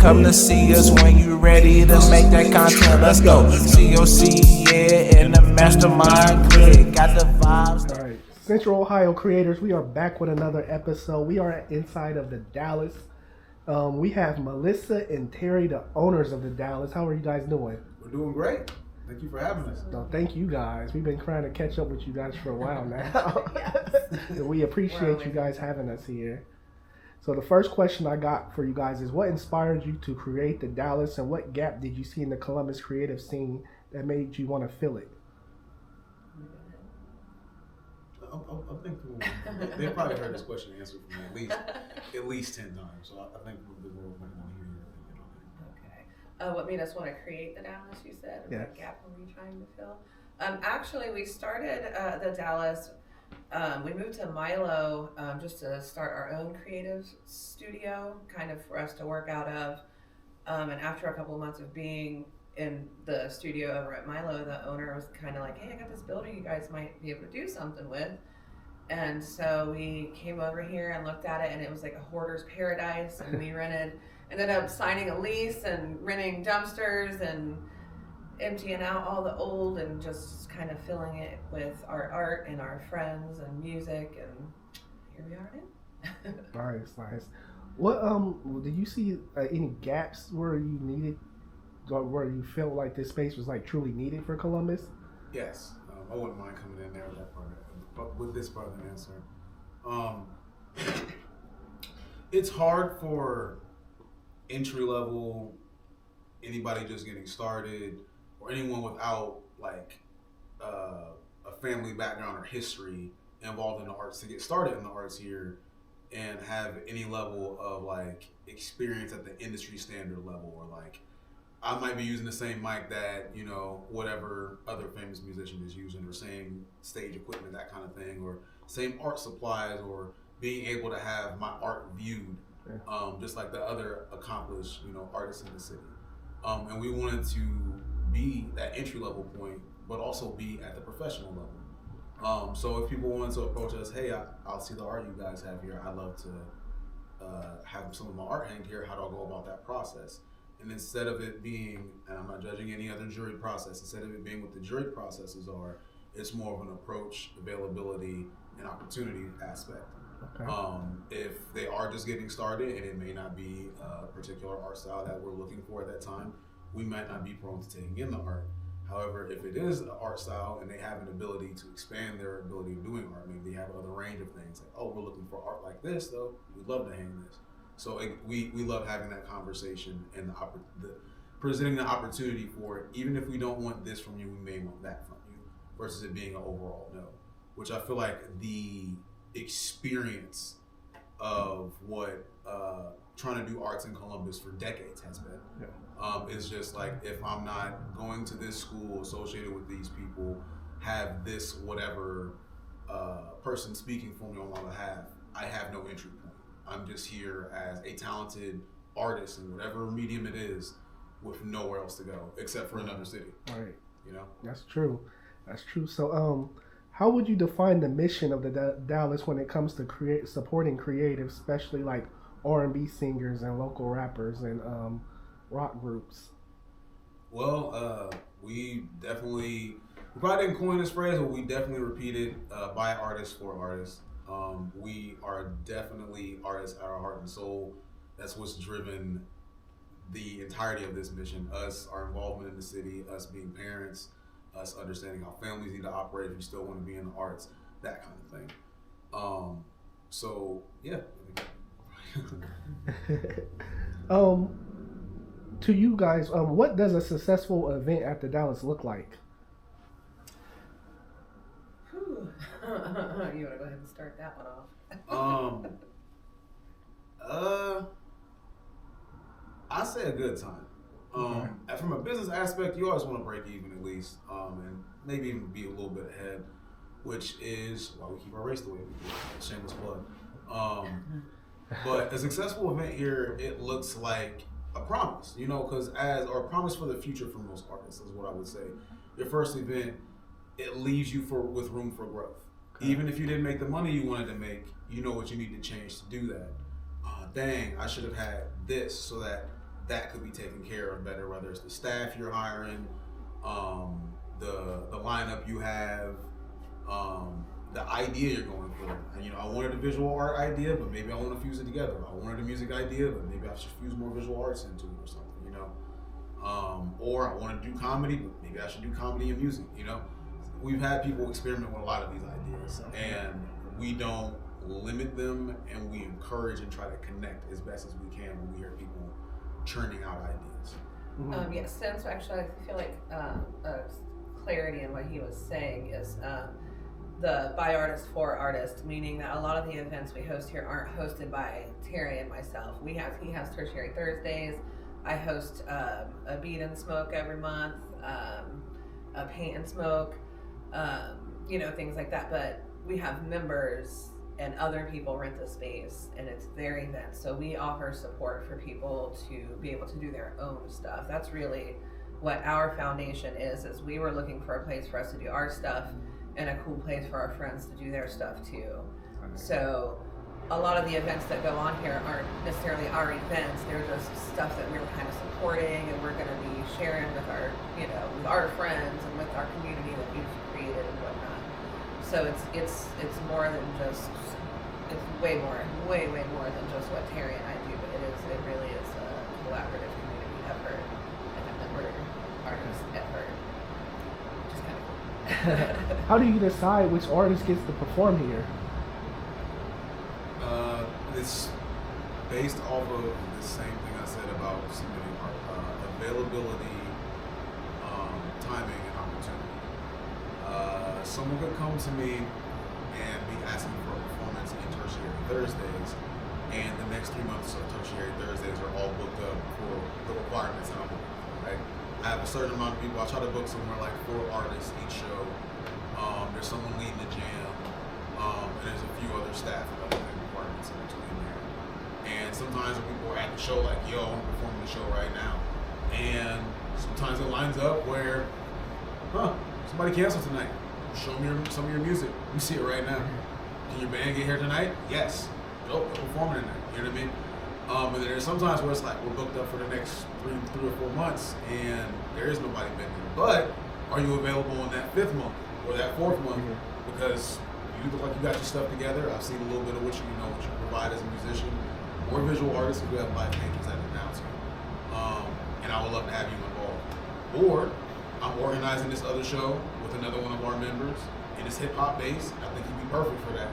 come to see us when you ready to make that content. Let's go. COC, yeah, in the mastermind click. Got the vibes. All right, Central Ohio creators, we are back with another episode. We are inside of the Dallas. We have Melissa and Terry, the owners of the Dallas. How are you guys doing? We're doing great. Thank you for having us. No, thank you guys. We've been trying to catch up with you guys for a while now. And we appreciate you guys having us here. So the first question I got for you guys is, what inspired you to create the Dallas, and what gap did you see in the Columbus creative scene that made you want to fill it? I think they've probably heard this question answered from me at least 10 times. So I think the world might want to hear your opinion on Okay. What made us want to create the Dallas, you said? Yes. What gap were we trying to fill? Actually, we started the Dallas. We moved to Milo just to start our own creative studio, kind of for us to work out of. And after a couple of months of being in the studio over at Milo, the owner was kind of like, hey, I got this building you guys might be able to do something with. And so we came over here and looked at it, and it was like a hoarder's paradise. And we ended up signing a lease and renting dumpsters and emptying out all the old and just kind of filling it with our art and our friends and music. And here we are now. Nice. What did you see any gaps where you needed, or where you felt like this space was like truly needed for Columbus? Yes, I wouldn't mind coming in there with that part, but with this part of the answer, it's hard for entry level, anybody just getting started, or anyone without like a family background or history involved in the arts to get started in the arts here and have any level of like experience at the industry standard level, or like I might be using the same mic that, you know, whatever other famous musician is using, or same stage equipment, that kind of thing, or same art supplies, or being able to have my art viewed, just like the other accomplished, you know, artists in the city. And we wanted to be that entry level point, but also be at the professional level. So if people wanted to approach us, hey, I'll see the art you guys have here. I'd love to have some of my art hanged here. How do I go about that process? And instead of it being, and I'm not judging any other jury process, instead of it being what the jury processes are, it's more of an approach, availability, and opportunity aspect. Okay. If they are just getting started and it may not be a particular art style that we're looking for at that time, we might not be prone to taking in the art. However, if it is an art style and they have an ability to expand their ability of doing art, maybe they have other range of things, like, oh, we're looking for art like this though, we'd love to hang this. So we love having that conversation and presenting the opportunity for it. Even if we don't want this from you, we may want that from you, versus it being an overall no. Which I feel like the experience of what trying to do arts in Columbus for decades has been. Is just like, if I'm not going to this school associated with these people, have this whatever person speaking for me on my behalf, I have no entry point. I'm just here as a talented artist in whatever medium it is, with nowhere else to go except for another city. Right. You know? That's true. So, how would you define the mission of the Dallas when it comes to supporting creatives, especially like R&B singers and local rappers and rock groups? Well, we probably didn't coin this phrase, but we definitely repeated by artists for artists. We are definitely artists at our heart and soul. That's what's driven the entirety of this mission. Us, our involvement in the city, us being parents, us understanding how families need to operate if you still want to be in the arts, that kind of thing. So yeah. To you guys, what does a successful event at the Dallas look like? You want to go ahead and start that one off? I say a good time. And from a business aspect, you always want to break even at least, and maybe even be a little bit ahead, which is why we keep our race the way we do. Shameless plug. But a successful event here, it looks like a promise, you know, or a promise for the future for most artists is what I would say. Your first event, it leaves you with room for growth. Okay. Even if you didn't make the money you wanted to make, you know what you need to change to do that. Dang, I should have had this so that that could be taken care of better, whether it's the staff you're hiring, the lineup you have, the idea you're going for. And, you know, I wanted a visual art idea, but maybe I want to fuse it together. I wanted a music idea, but maybe I should fuse more visual arts into it or something, you know. Or I want to do comedy, but maybe I should do comedy and music, you know. We've had people experiment with a lot of these ideas, and we don't limit them, and we encourage and try to connect as best as we can when we hear people churning out ideas. Yes, since actually I feel like clarity in what he was saying is the by artist for artist, meaning that a lot of the events we host here aren't hosted by Terry and myself. He has Tertiary Thursdays. I host a Beat and Smoke every month, a Paint and Smoke, you know, things like that. But we have members and other people rent the space, and it's their event. So we offer support for people to be able to do their own stuff. That's really what our foundation is we were looking for a place for us to do our stuff and a cool place for our friends to do their stuff too. So a lot of the events that go on here aren't necessarily our events. They're just stuff that we're kind of supporting, and we're going to be sharing with our, you know, with our friends and with our community that we've created and whatnot. So it's more than just, it's way more than just what Terry and I do, but it really is a collaborative community effort and a member artist effort, which is kind of cool. How do you decide which artist gets to perform here? It's based off of the same thing I said about submitting art. Availability, timing, and opportunity. Someone could come to me and be asking for a performance in Tertiary Thursdays, and the next 3 months of Tertiary Thursdays are all booked up for the requirements that I'm looking for, right? I have a certain amount of people. I try to book somewhere like 4 artists each show. There's someone leading the jam, and there's a few other staff and other requirements in between there. And sometimes when people are at the show, like, yo, I want to perform the show right now. And sometimes it lines up where, somebody canceled tonight. Show me some of your music. Let me see it right now. Can your band get here tonight? Yes. Go perform tonight. You know what I mean? And then there's sometimes where it's like we're booked up for the next three or 4 months, and there is nobody bending. But are you available in that 5th month or that 4th month? Because you look like you got your stuff together. I've seen a little bit of what you provide as a musician or visual artist. We have live painters that announce you. And I would love to have you involved. Or I'm organizing this other show with another one of our members, and it's hip hop based. I think you'd be perfect for that.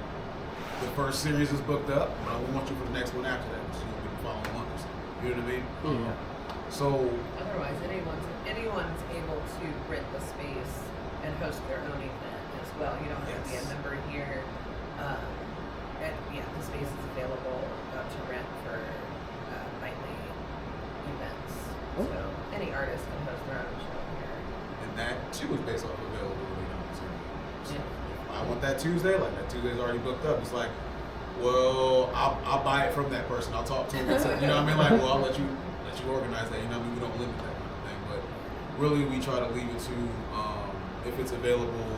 The first series is booked up, but I want you for the next one after that, so you'll be the following one. You know what I mean? Yeah. So otherwise, anyone's able to rent the space and host their own event as well. You don't have to be a member here. And yeah, the space is available to rent for nightly events. So any artist can host their own show here. And that too is based off availability and opportunity. So Yeah. I want that Tuesday, like that Tuesday's already booked up. It's like, well, I'll buy it from that person. I'll talk to him. You know what I mean? Like, well, I'll let you organize that. You know what I mean? We don't limit that kind of thing. But really, we try to leave it to if it's available,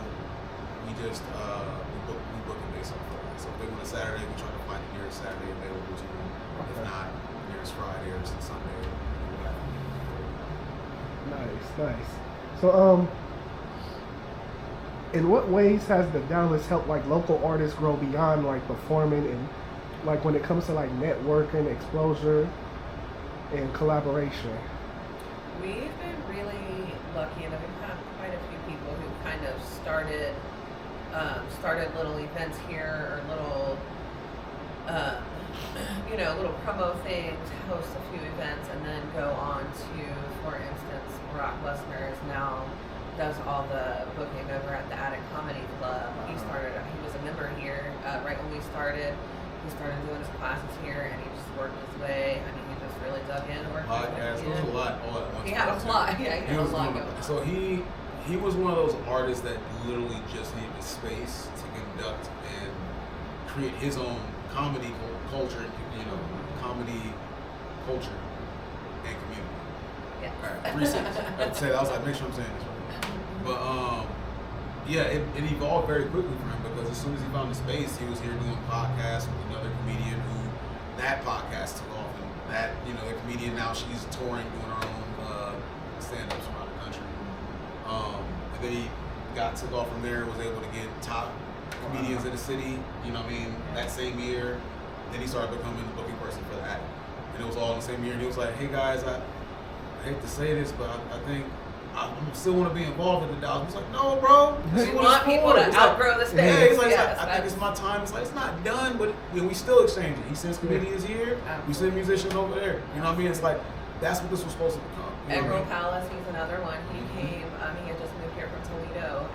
we just we book it based off of that. So if they want a Saturday, we try to find the nearest Saturday available to them. If not, nearest Friday or Sunday. Nice. So, in what ways has the Dallas helped like local artists grow beyond like performing and like when it comes to like networking, exposure, and collaboration? We've been really lucky, and we've had quite a few people who kind of started little events here, or little little promo things, host a few events, and then go on to, for instance, Brock Lesnar now does all the booking over at the Attic Comedy Club. He was a member here right when we started. He started doing his classes here, and he just worked his way. I mean, he just really dug in. Podcast. There was a lot all at once. He had a lot. Yeah, he had a lot going on. So he was one of those artists that literally just needed the space to conduct and create his own comedy culture, comedy culture and community. Yeah. All right, 3 cents. I was like, make sure I'm saying this right. But it evolved very quickly for him, because as soon as he found the space, he was here doing podcasts with another comedian who that podcast took off, and that, you know, the comedian now, she's touring, doing her own stand-ups around the country. And then he took off from there, was able to get top comedians in the city, you know what I mean, that same year. Then he started becoming the booking person for that. And it was all in the same year. And he was like, hey guys, I hate to say this, but I think I still want to be involved with the Dallas. He's like, no, bro. We want people to outgrow the space. Yeah, he's like, yes, I think it's my time. It's like, it's not done, but we still exchange it. He sends comedians here, we send musicians over there. You know what I mean? It's like, that's what this was supposed to become. Egg Roll Palace, he's another one. He came, he had just moved here from Toledo,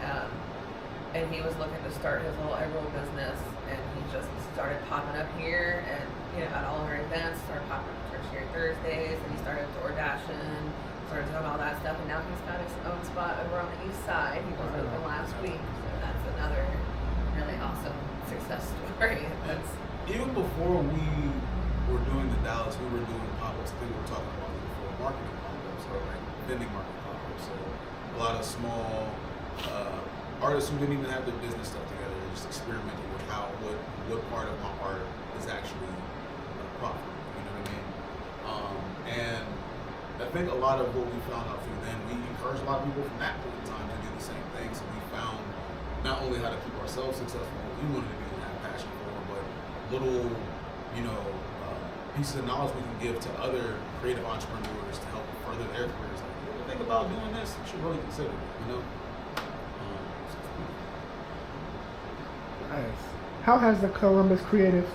and he was looking to start his little egg roll business, and he just started popping up here, and you know, at all of our events, started popping up Tertiary Thursdays, and he started door dashing, started doing all that stuff, and now he's got his own spot over on the east side. He was open last week, so that's another really awesome success story. That's even before we were doing the Dallas, we were doing pop-ups. I think we were talking about it before, marketing pop-ups, or like vending market pop-ups. So a lot of small artists who didn't even have their business stuff together, just experimenting with what part of my art is actually profitable. You know what I mean? And I think a lot of what we found out through then, we encouraged a lot of people from that point in time to do the same thing. So we found not only how to keep ourselves successful, what we wanted to do and have passion for, but little, you know, pieces of knowledge we can give to other creative entrepreneurs to help further their careers. Like, you ever think about doing this? You should really consider it, you know? Nice. How has the Columbus creative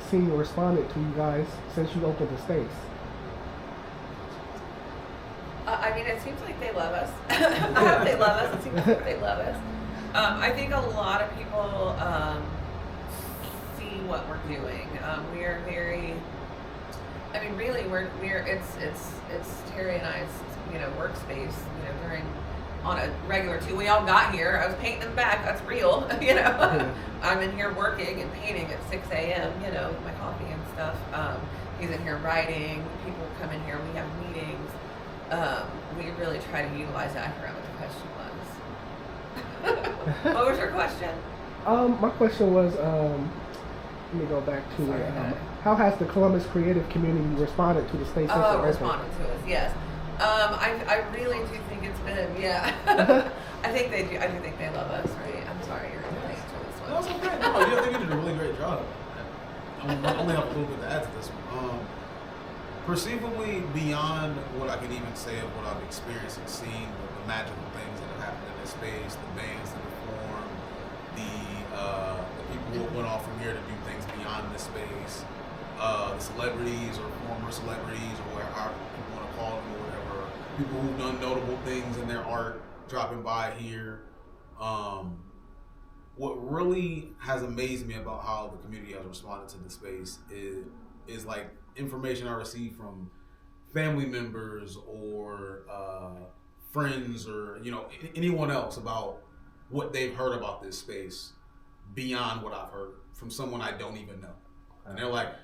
scene responded to you guys since you opened the space? I mean, it seems like they love us. I hope they love us. It seems like they love us. I think a lot of people see what we're doing. We are very. I mean, really, it's Terry and I's, you know, workspace. You know, during on a regular too. We all got here. I was painting in the back. That's real. You know, I'm in here working and painting at 6 a.m. You know, with my coffee and stuff. He's in here writing. People come in here. We have meetings. We really try to utilize that. I forgot what the question was. What was your question? My question was, let me go back to Sorry, it. How has the Columbus creative community responded to the space? Oh, responded to us, yes. I really do think it's been, yeah. I think they do. I do think they love us, right? I'm sorry, you're late to this one. No, it's okay. No, I think you did a really great job. I only have a little bit to add to this one. Perceivably beyond what I can even say of what I've experienced and seen, the magical things that have happened in this space, the bands that have formed, the people who went off from here to do things beyond this space, the celebrities or former celebrities or whatever people want to call them or whatever, people who've done notable things in their art dropping by here. What really has amazed me about how the community has responded to the space is like information I receive from family members or friends or, you know, anyone else about what they've heard about this space beyond what I've heard from someone I don't even know. And they're like,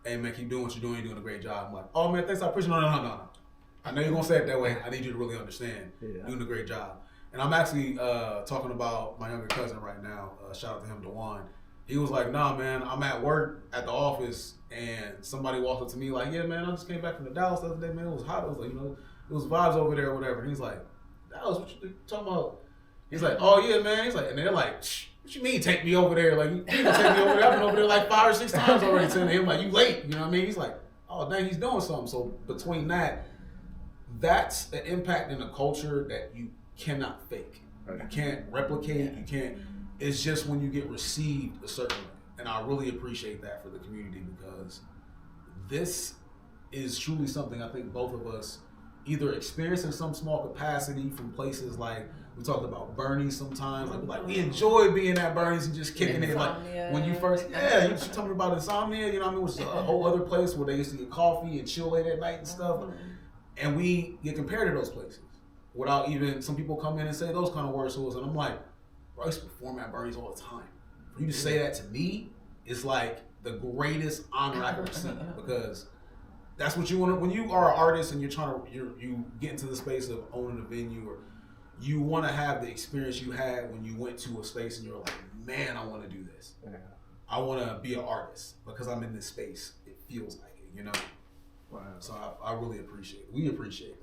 hey man, keep doing what you're doing. You're doing a great job. I'm like, oh man, thanks. I appreciate it. No. I know you're going to say it that way. I need you to really understand. You're doing a great job. And I'm actually talking about my younger cousin right now. Shout out to him, Dewan. He was like, nah, man, I'm at work at the office, and somebody walked up to me like, yeah, man, I just came back from the Dallas the other day, man. It was hot. It was like, you know, it was vibes over there or whatever. And he's like, Dallas, what you talking about? He's like, oh, yeah, man. He's like, and they're like, what you mean take me over there? Like, you can take me over there. I've been over there like 5 or 6 times already. Telling him, like, you late. You know what I mean? He's like, oh, dang, he's doing something. So between that, that's the impact in the culture that you cannot fake. You can't replicate. You can't. It's just when you get received a certain way. And I really appreciate that for the community because this is truly something I think both of us either experience in some small capacity from places like we talked about Bernie's sometimes. Like we enjoy being at Bernie's and just kicking it. Like when you first, you just told me about Insomnia, you know what I mean? Which is a whole other place where they used to get coffee and chill late at night and stuff. And we get compared to those places without even, some people come in and say those kind of words to us. And I'm like, bro, I used to perform at Bernie's all the time. For you to say that to me is like the greatest honor I can receive because that's what you want to, when you are an artist and you're trying to, you get into the space of owning a venue or you want to have the experience you had when you went to a space and you're like, man, I want to do this. Yeah. I want to be an artist because I'm in this space. It feels like it, you know. Wow. So I really appreciate it. We appreciate